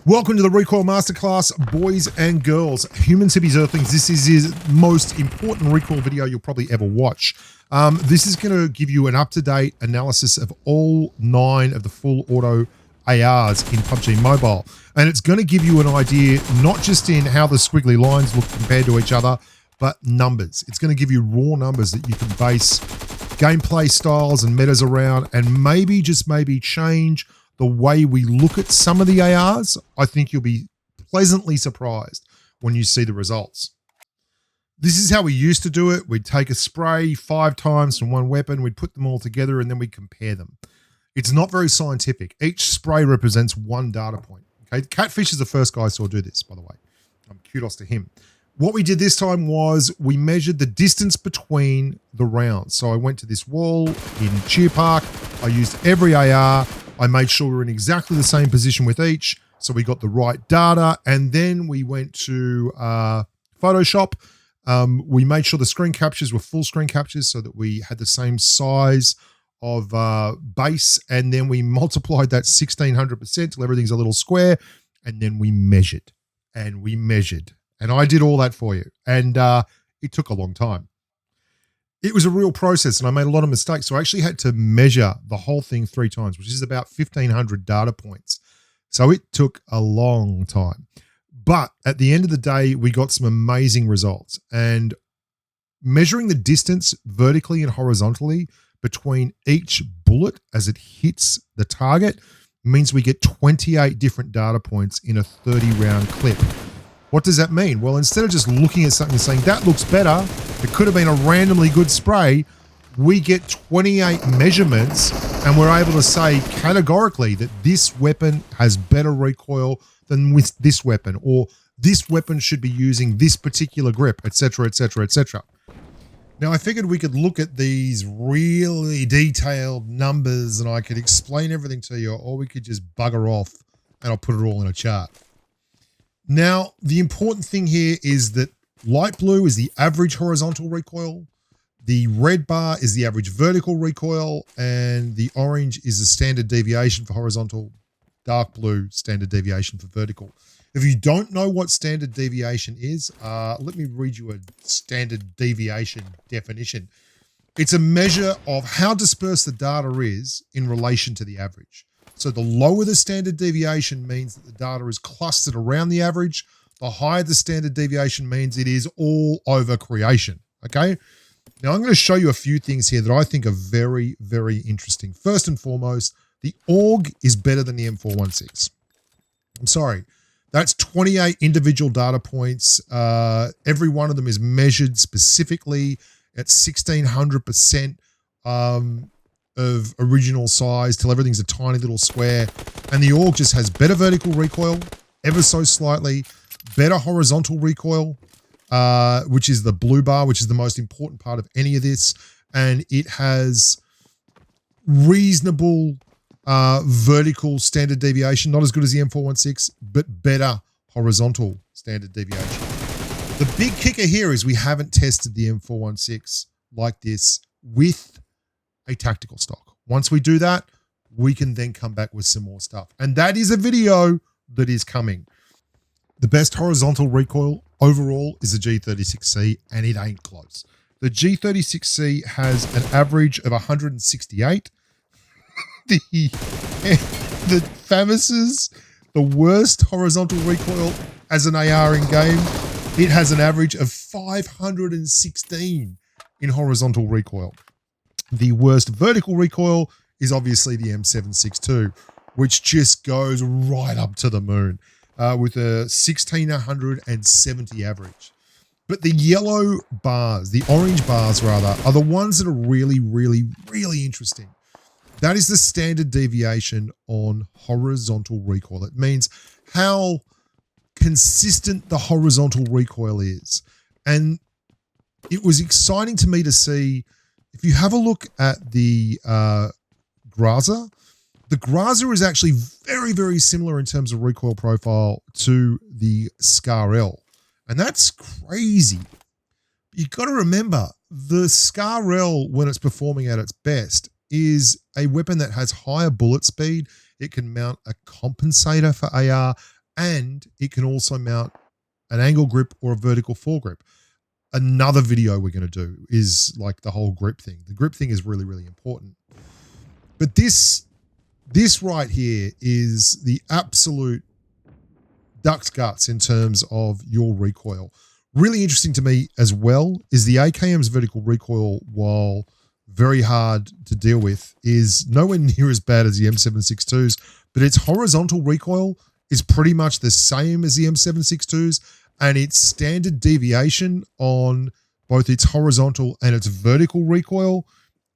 Welcome to the Recoil Masterclass, boys and girls, humans, hippies, earthlings. This is the most important recoil video you'll probably ever watch. This is going to give you an up-to-date analysis of all 9 of the full auto ARs in PUBG Mobile. And it's going to give you an idea, not just in how the squiggly lines look compared to each other, but numbers. It's going to give you raw numbers that you can base gameplay styles and metas around, and maybe, just maybe, change the way we look at some of the ARs. I think you'll be pleasantly surprised when you see the results. This is how we used to do it. We'd take a spray 5 times from one weapon, we'd put them all together, and then we'd compare them. It's not very scientific. Each spray represents one data point. Okay, Catfish is the first guy I saw do this, by the way. Kudos to him. What we did this time was we measured the distance between the rounds. So I went to this wall in Cheer Park. I used every AR. I made sure we were in exactly the same position with each, so we got the right data. And then we went to Photoshop. We made sure the screen captures were full screen captures so that we had the same size of base. And then we multiplied that 1600% till everything's a little square. And then we measured and we measured. And I did all that for you. And it took a long time. It was a real process, and I made a lot of mistakes. So I actually had to measure the whole thing 3 times, which is about 1,500 data points. So it took a long time. But at the end of the day, we got some amazing results. And measuring the distance vertically and horizontally between each bullet as it hits the target means we get 28 different data points in a 30-round clip. What does that mean? Well, instead of just looking at something and saying, that looks better, it could have been a randomly good spray, we get 28 measurements and we're able to say categorically that this weapon has better recoil than with this weapon, or this weapon should be using this particular grip, etc., etc., etc. Now, I figured we could look at these really detailed numbers and I could explain everything to you, or we could just bugger off and I'll put it all in a chart. Now, the important thing here is that light blue is the average horizontal recoil, the red bar is the average vertical recoil, and the orange is the standard deviation for horizontal, dark blue standard deviation for vertical. If you don't know what standard deviation is, let me read you a standard deviation definition. It's a measure of how dispersed the data is in relation to the average. So the lower the standard deviation means that the data is clustered around the average. The higher the standard deviation means it is all over creation, okay? Now, I'm going to show you a few things here that I think are very, very interesting. First and foremost, the AUG is better than the M416. I'm sorry. That's 28 individual data points. Every one of them is measured specifically at 1600%. Of original size till everything's a tiny little square, and the AUG just has better vertical recoil ever so slightly, better horizontal recoil, which is the blue bar, which is the most important part of any of this, and it has reasonable vertical standard deviation, not as good as the M416, but better horizontal standard deviation. The big kicker here is we haven't tested the M416 like this with a tactical stock. Once we do that, we can then come back with some more stuff. And that is a video that is coming. The best horizontal recoil overall is the G36C, and it ain't close. The G36C has an average of 168. The FAMAS's, the worst horizontal recoil as an AR in game, it has an average of 516 in horizontal recoil. The worst vertical recoil is obviously the M762, which just goes right up to the moon with a 1670 average. But the yellow bars, the orange bars rather, are the ones that are really, really, really interesting. That is the standard deviation on horizontal recoil. It means how consistent the horizontal recoil is. And it was exciting to me to see. If you have a look at the Graza, the Graza is actually very, very similar in terms of recoil profile to the Scar L. And that's crazy. You've got to remember, the Scar L, when it's performing at its best, is a weapon that has higher bullet speed. It can mount a compensator for AR, and it can also mount an angle grip or a vertical foregrip. Another video we're going to do is like the whole grip thing. The grip thing is really, really important. But this right here is the absolute duck's guts in terms of your recoil. Really interesting to me as well is the AKM's vertical recoil, while very hard to deal with, is nowhere near as bad as the M762's, but its horizontal recoil is pretty much the same as the M762's, and its standard deviation on both its horizontal and its vertical recoil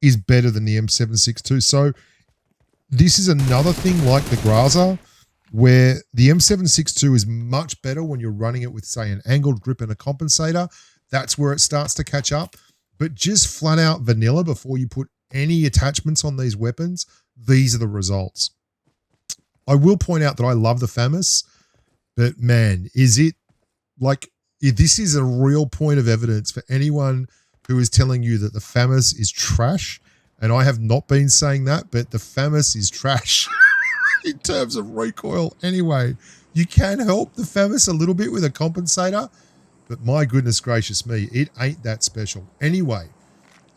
is better than the M762. So this is another thing like the Graza, where the M762 is much better when you're running it with, say, an angled grip and a compensator. That's where it starts to catch up. But just flat out vanilla, before you put any attachments on these weapons, these are the results. I will point out that I love the FAMAS, but man, is it like, this is a real point of evidence for anyone who is telling you that the FAMAS is trash. And I have not been saying that, but the FAMAS is trash in terms of recoil. Anyway, you can help the FAMAS a little bit with a compensator, but my goodness gracious me, it ain't that special. Anyway,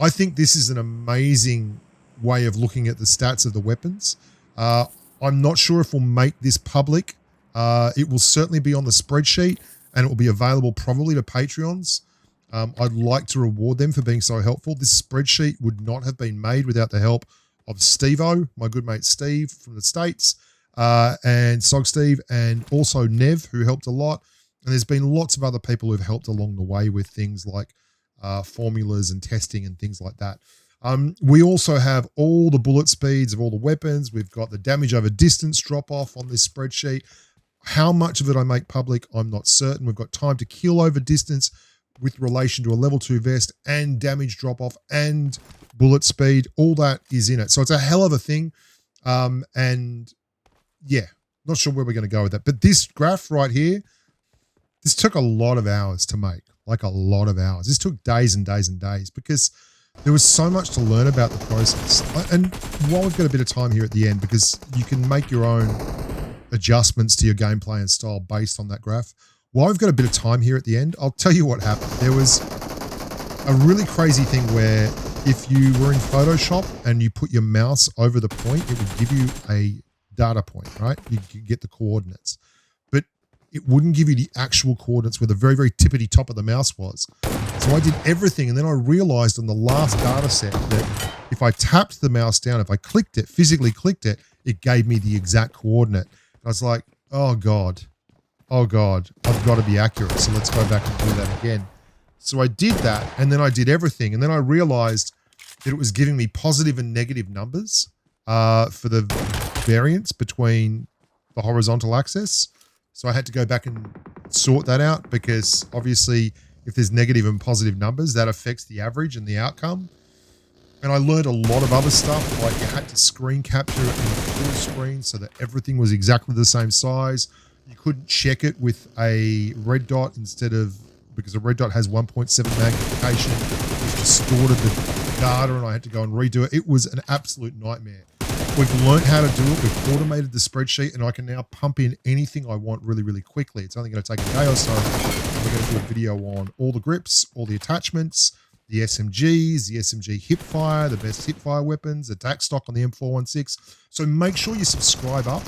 I think this is an amazing way of looking at the stats of the weapons. I'm not sure if we'll make this public. It will certainly be on the spreadsheet, and it will be available probably to Patreons. I'd like to reward them for being so helpful. This spreadsheet would not have been made without the help of Steve-O, my good mate Steve from the States, and Sog Steve, and also Nev, who helped a lot. And there's been lots of other people who've helped along the way with things like formulas and testing and things like that. We also have all the bullet speeds of all the weapons. We've got the damage over distance drop off on this spreadsheet. How much of it I make public, I'm not certain. We've got time to kill over distance with relation to a level 2 vest, and damage drop off and bullet speed. All that is in it. So it's a hell of a thing. And yeah, not sure where we're going to go with that. But this graph right here, this took a lot of hours to make, like a lot of hours. This took days and days and days because there was so much to learn about the process. And while we've got a bit of time here at the end, because you can make your own adjustments to your gameplay and style based on that graph, while I've got a bit of time here at the end, I'll tell you what happened. There was a really crazy thing where if you were in Photoshop and you put your mouse over the point, it would give you a data point, right? You could get the coordinates, but it wouldn't give you the actual coordinates where the very, very tippity top of the mouse was. So I did everything, and then I realized on the last data set that if I tapped the mouse down, if I clicked it, physically clicked it, it gave me the exact coordinate. I was like, oh God, I've got to be accurate. So let's go back and do that again. So I did that, and then I did everything. And then I realized that it was giving me positive and negative numbers for the variance between the horizontal axis. So I had to go back and sort that out, because obviously if there's negative and positive numbers, that affects the average and the outcome. And I learned a lot of other stuff, like you had to screen capture it in full screen so that everything was exactly the same size. You couldn't check it with a red dot because a red dot has 1.7 magnification, which distorted the data, and I had to go and redo it. It was an absolute nightmare. We've learned how to do it. We've automated the spreadsheet, and I can now pump in anything I want really, really quickly. It's only going to take a day or so. We're going to do a video on all the grips, all the attachments, the SMGs, the SMG hipfire, the best hipfire weapons, attack stock on the M416. So make sure you subscribe up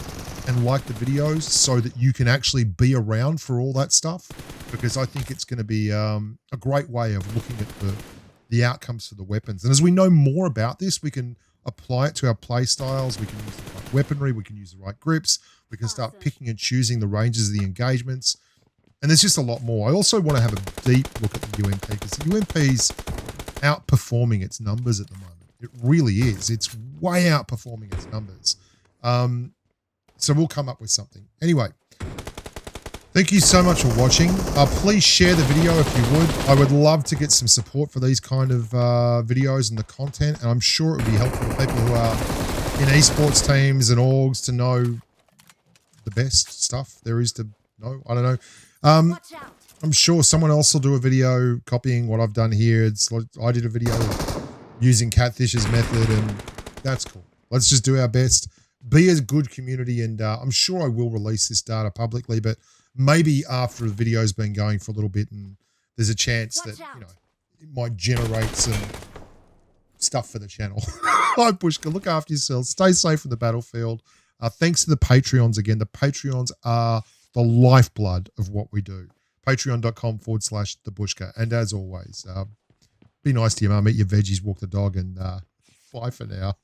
and like the videos so that you can actually be around for all that stuff, because I think it's going to be a great way of looking at the outcomes for the weapons. And as we know more about this, we can apply it to our play styles. We can use the right weaponry. We can use the right grips. We can start picking and choosing the ranges of the engagements. And there's just a lot more. I also want to have a deep look at the UMP, because the UMP's outperforming its numbers at the moment. It really is. It's way outperforming its numbers. So we'll come up with something. Anyway, thank you so much for watching. Please share the video if you would. I would love to get some support for these kind of videos and the content. And I'm sure it would be helpful for people who are in esports teams and orgs to know the best stuff there is to know. I don't know. I'm sure someone else will do a video copying what I've done here. It's like I did a video using Catfish's method, and that's cool. Let's just do our best. be a good community, and I'm sure I will release this data publicly, but maybe after the video's been going for a little bit and there's a chance that, you know, it might generate some stuff for the channel. Hi, Bushka. Look after yourselves. Stay safe from the battlefield. Thanks to the Patreons again. The Patreons are the lifeblood of what we do. Patreon.com/the Bushka. And as always, be nice to your mum, eat your veggies, walk the dog, and bye for now.